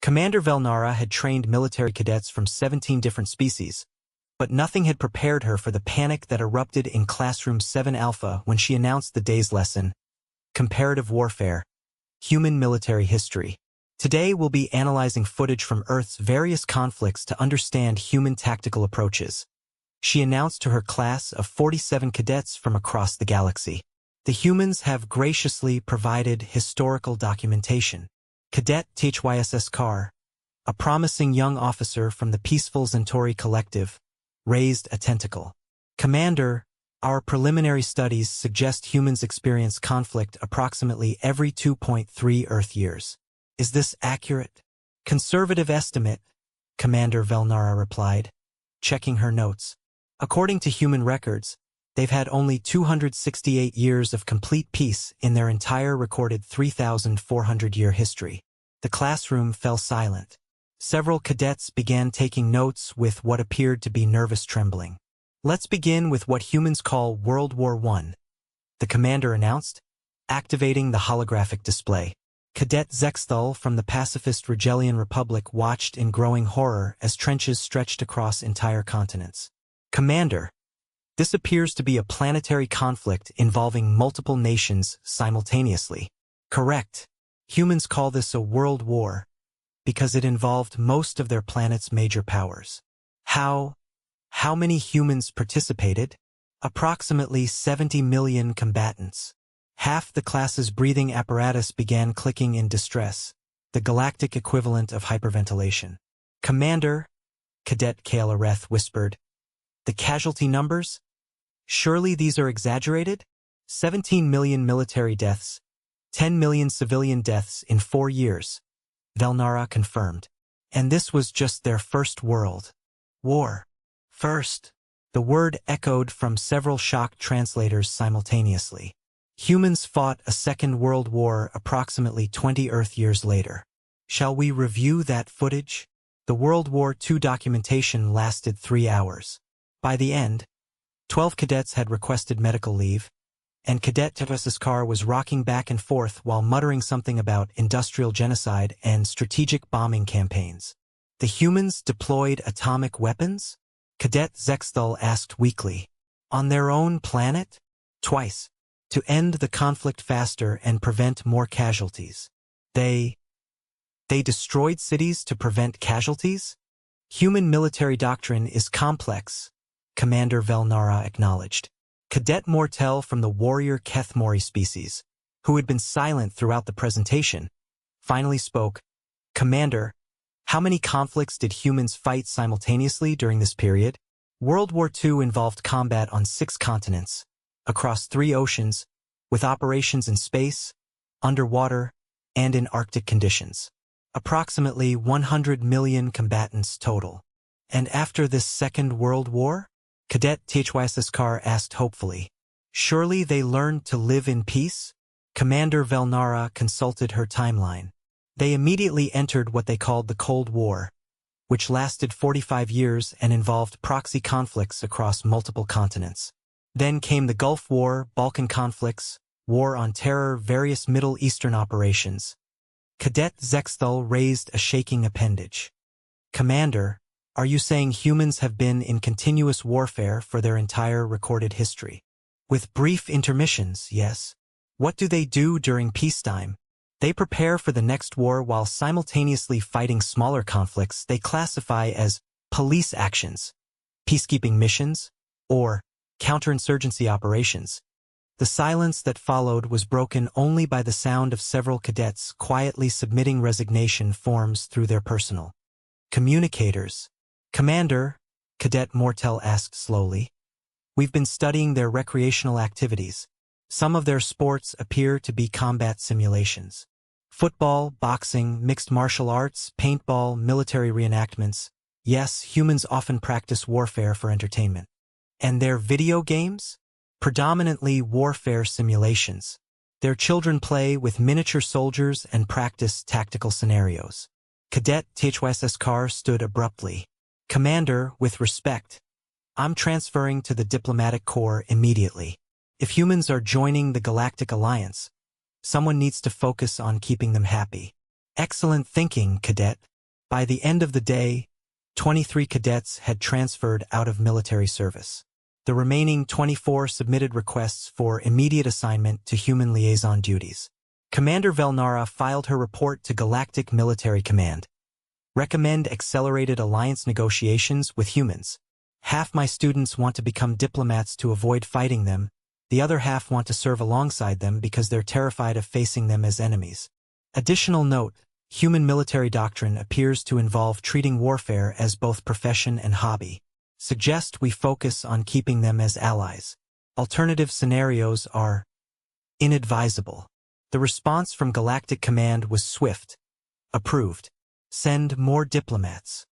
Commander Velnara had trained military cadets from 17 different species, but nothing had prepared her for the panic that erupted in Classroom 7 Alpha when she announced the day's lesson, Comparative Warfare, Human Military History. Today we'll be analyzing footage from Earth's various conflicts to understand human tactical approaches. She announced to her class of 47 cadets from across the galaxy. The humans have graciously provided historical documentation. Cadet THYSS Carr, a promising young officer from the Peaceful Centauri Collective, raised a tentacle. Commander, our preliminary studies suggest humans experience conflict approximately every 2.3 Earth years. Is this accurate? Conservative estimate, Commander Velnara replied, checking her notes. According to human records, they've had only 268 years of complete peace in their entire recorded 3,400-year history. The classroom fell silent. Several cadets began taking notes with what appeared to be nervous trembling. Let's begin with what humans call World War I, the commander announced, activating the holographic display. Cadet Zexthal from the pacifist Regelian Republic watched in growing horror as trenches stretched across entire continents. Commander, this appears to be a planetary conflict involving multiple nations simultaneously. Correct. Humans call this a world war because it involved most of their planet's major powers. How many humans participated? Approximately 70 million combatants. Half the class's breathing apparatus began clicking in distress, the galactic equivalent of hyperventilation. Commander, Cadet Kaelareth whispered, the casualty numbers? Surely these are exaggerated? 17 million military deaths, 10 million civilian deaths in 4 years, Velnara confirmed. And this was just their first world war. First, the word echoed from several shocked translators simultaneously. Humans fought a second world war approximately 20 Earth years later. Shall we review that footage? The World War II documentation lasted 3 hours. By the end, 12 cadets had requested medical leave, and Cadet THYSS Carr was rocking back and forth while muttering something about industrial genocide and strategic bombing campaigns. The humans deployed atomic weapons? Cadet Zexthal asked weakly. On their own planet? Twice. To end the conflict faster and prevent more casualties. They destroyed cities to prevent casualties? Human military doctrine is complex, Commander Velnara acknowledged. Cadet Mortel from the warrior Kethmori species, who had been silent throughout the presentation, finally spoke. Commander, how many conflicts did humans fight simultaneously during this period? World War II involved combat on 6 continents, across 3 oceans, with operations in space, underwater, and in Arctic conditions. Approximately 100 million combatants total. And after this Second World War? Cadet THYSS Carr asked hopefully. Surely they learned to live in peace? Commander Velnara consulted her timeline. They immediately entered what they called the Cold War, which lasted 45 years and involved proxy conflicts across multiple continents. Then came the Gulf War, Balkan conflicts, War on Terror, various Middle Eastern operations. Cadet Zexthal raised a shaking appendage. Commander, are you saying humans have been in continuous warfare for their entire recorded history? With brief intermissions, yes. What do they do during peacetime? They prepare for the next war while simultaneously fighting smaller conflicts they classify as police actions, peacekeeping missions, or counterinsurgency operations. The silence that followed was broken only by the sound of several cadets quietly submitting resignation forms through their personal communicators. Commander, Cadet Mortel asked slowly, we've been studying their recreational activities. Some of their sports appear to be combat simulations. Football, boxing, mixed martial arts, paintball, military reenactments. Yes, humans often practice warfare for entertainment. And their video games? Predominantly warfare simulations. Their children play with miniature soldiers and practice tactical scenarios. Cadet THYSS Carr stood abruptly. Commander, with respect, I'm transferring to the diplomatic corps immediately. If humans are joining the Galactic Alliance, someone needs to focus on keeping them happy. Excellent thinking, Cadet. By the end of the day, 23 cadets had transferred out of military service. The remaining 24 submitted requests for immediate assignment to human liaison duties. Commander Velnara filed her report to Galactic Military Command. Recommend accelerated alliance negotiations with humans. Half my students want to become diplomats to avoid fighting them. The other half want to serve alongside them because they're terrified of facing them as enemies. Additional note, human military doctrine appears to involve treating warfare as both profession and hobby. Suggest we focus on keeping them as allies. Alternative scenarios are inadvisable. The response from Galactic Command was swift. Approved. Send more diplomats.